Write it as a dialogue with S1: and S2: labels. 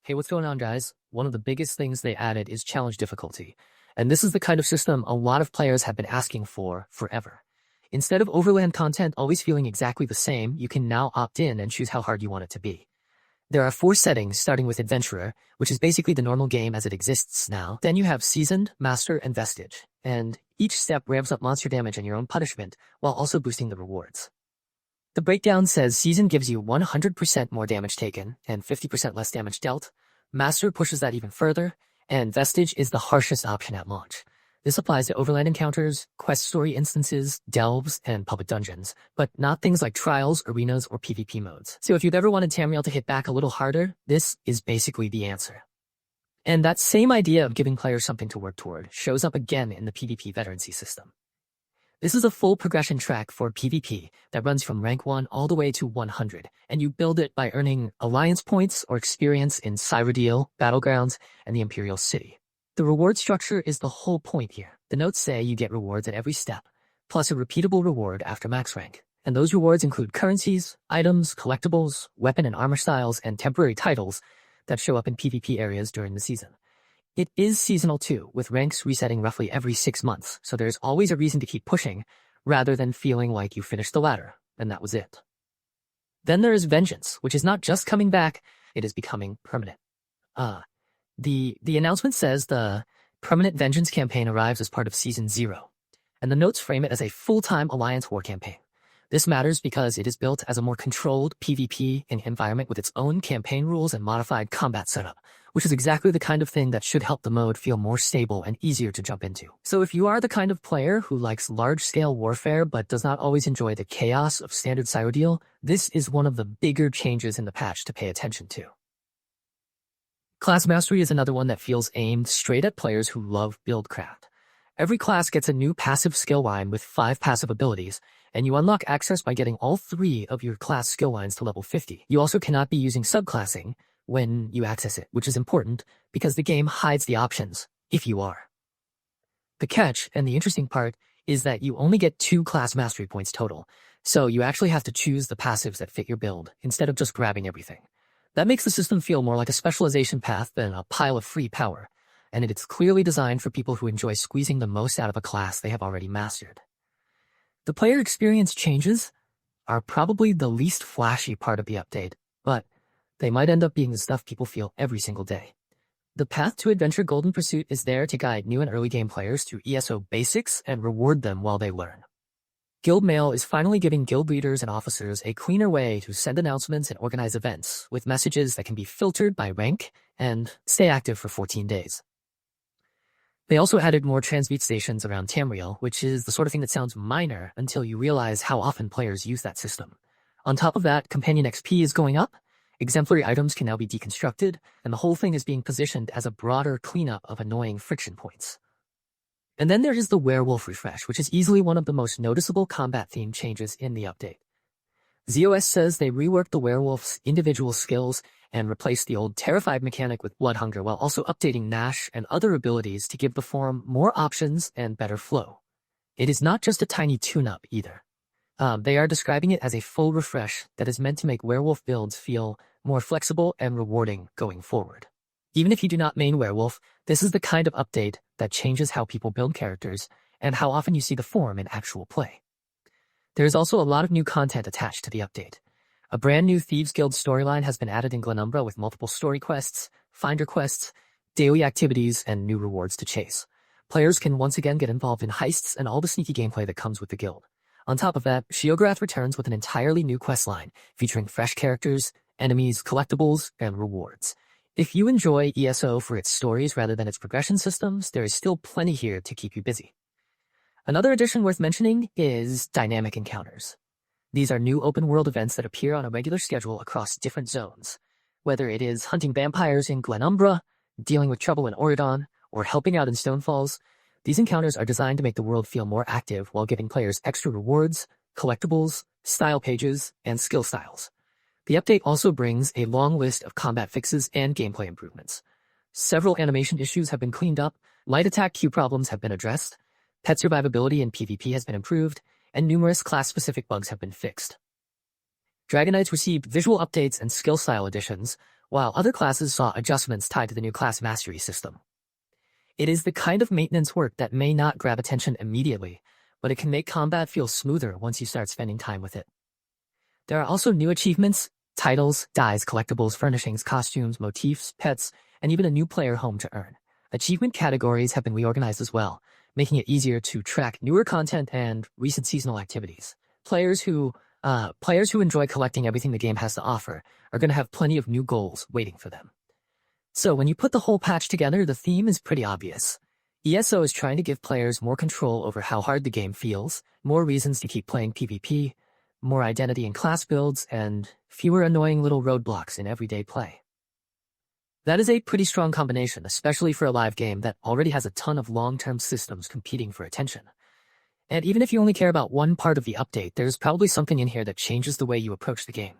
S1: Hey, what's going on, guys? One of the biggest things they added is challenge difficulty. And this is the kind of system a lot of players have been asking for forever. Instead of overland content always feeling exactly the same, you can now opt in and choose how hard you want it to be. There are 4 settings, starting with Adventurer, which is basically the normal game as it exists now. Then you have Seasoned, Master, and Vestige. And each step ramps up monster damage and your own punishment, while also boosting the rewards. The breakdown says Season gives you 100% more damage taken and 50% less damage dealt. Master pushes that even further, and Vestige is the harshest option at launch. This applies to overland encounters, quest story instances, delves, and public dungeons, but not things like trials, arenas, or PvP modes. So if you've ever wanted Tamriel to hit back a little harder, this is basically the answer. And that same idea of giving players something to work toward shows up again in the PvP Veterancy system. This is a full progression track for PvP that runs from rank 1 all the way to 100, and you build it by earning alliance points or experience in Cyrodiil, Battlegrounds, and the Imperial City. The reward structure is the whole point here. The notes say you get rewards at every step, plus a repeatable reward after max rank. And those rewards include currencies, items, collectibles, weapon and armor styles, and temporary titles that show up in PvP areas during the season. It is seasonal too, with ranks resetting roughly every 6 months, so there's always a reason to keep pushing, rather than feeling like you finished the ladder, and that was it. Then there is Vengeance, which is not just coming back, it is becoming permanent. The announcement says the Permanent Vengeance campaign arrives as part of Season 0, and the notes frame it as a full-time Alliance war campaign. This matters because it is built as a more controlled PvP environment with its own campaign rules and modified combat setup, which is exactly the kind of thing that should help the mode feel more stable and easier to jump into. So if you are the kind of player who likes large-scale warfare but does not always enjoy the chaos of standard Cyrodiil, this is one of the bigger changes in the patch to pay attention to. Class Mastery is another one that feels aimed straight at players who love buildcraft. Every class gets a new passive skill line with 5 passive abilities, and you unlock access by getting all 3 of your class skill lines to level 50. You also cannot be using subclassing when you access it, which is important because the game hides the options if you are. The catch, and the interesting part, is that you only get 2 class mastery points total, so you actually have to choose the passives that fit your build instead of just grabbing everything. That makes the system feel more like a specialization path than a pile of free power, and it's clearly designed for people who enjoy squeezing the most out of a class they have already mastered. The player experience changes are probably the least flashy part of the update, but they might end up being the stuff people feel every single day. The path to Adventure Golden Pursuit is there to guide new and early game players through ESO basics and reward them while they learn. Guild Mail is finally giving guild leaders and officers a cleaner way to send announcements and organize events, with messages that can be filtered by rank and stay active for 14 days. They also added more transmute stations around Tamriel, which is the sort of thing that sounds minor until you realize how often players use that system. On top of that, Companion XP is going up, exemplary items can now be deconstructed, and the whole thing is being positioned as a broader cleanup of annoying friction points. And then there is the Werewolf refresh, which is easily one of the most noticeable combat theme changes in the update. ZOS says they reworked the Werewolf's individual skills and replaced the old Terrified mechanic with Blood Hunger while also updating Nash and other abilities to give the form more options and better flow. It is not just a tiny tune-up either. They are describing it as a full refresh that is meant to make Werewolf builds feel more flexible and rewarding going forward. Even if you do not main Werewolf, this is the kind of update that changes how people build characters and how often you see the form in actual play. There is also a lot of new content attached to the update. A brand new Thieves Guild storyline has been added in Glenumbra with multiple story quests, finder quests, daily activities, and new rewards to chase. Players can once again get involved in heists and all the sneaky gameplay that comes with the guild. On top of that, Sheogorath returns with an entirely new questline featuring fresh characters, enemies, collectibles, and rewards. If you enjoy ESO for its stories rather than its progression systems, there is still plenty here to keep you busy. Another addition worth mentioning is dynamic encounters. These are new open-world events that appear on a regular schedule across different zones. Whether it is hunting vampires in Glenumbra, dealing with trouble in Auridon, or helping out in Stonefalls, these encounters are designed to make the world feel more active while giving players extra rewards, collectibles, style pages, and skill styles. The update also brings a long list of combat fixes and gameplay improvements. Several animation issues have been cleaned up, light attack queue problems have been addressed, pet survivability in PvP has been improved, and numerous class-specific bugs have been fixed. Dragon Knights received visual updates and skill style additions, while other classes saw adjustments tied to the new class mastery system. It is the kind of maintenance work that may not grab attention immediately, but it can make combat feel smoother once you start spending time with it. There are also new achievements, titles, dyes, collectibles, furnishings, costumes, motifs, pets, and even a new player home to earn. Achievement categories have been reorganized as well, making it easier to track newer content and recent seasonal activities. Players who enjoy collecting everything the game has to offer are going to have plenty of new goals waiting for them. So when you put the whole patch together, the theme is pretty obvious. ESO is trying to give players more control over how hard the game feels, more reasons to keep playing PvP, more identity in class builds, and fewer annoying little roadblocks in everyday play. That is a pretty strong combination, especially for a live game that already has a ton of long-term systems competing for attention. And even if you only care about one part of the update, there's probably something in here that changes the way you approach the game.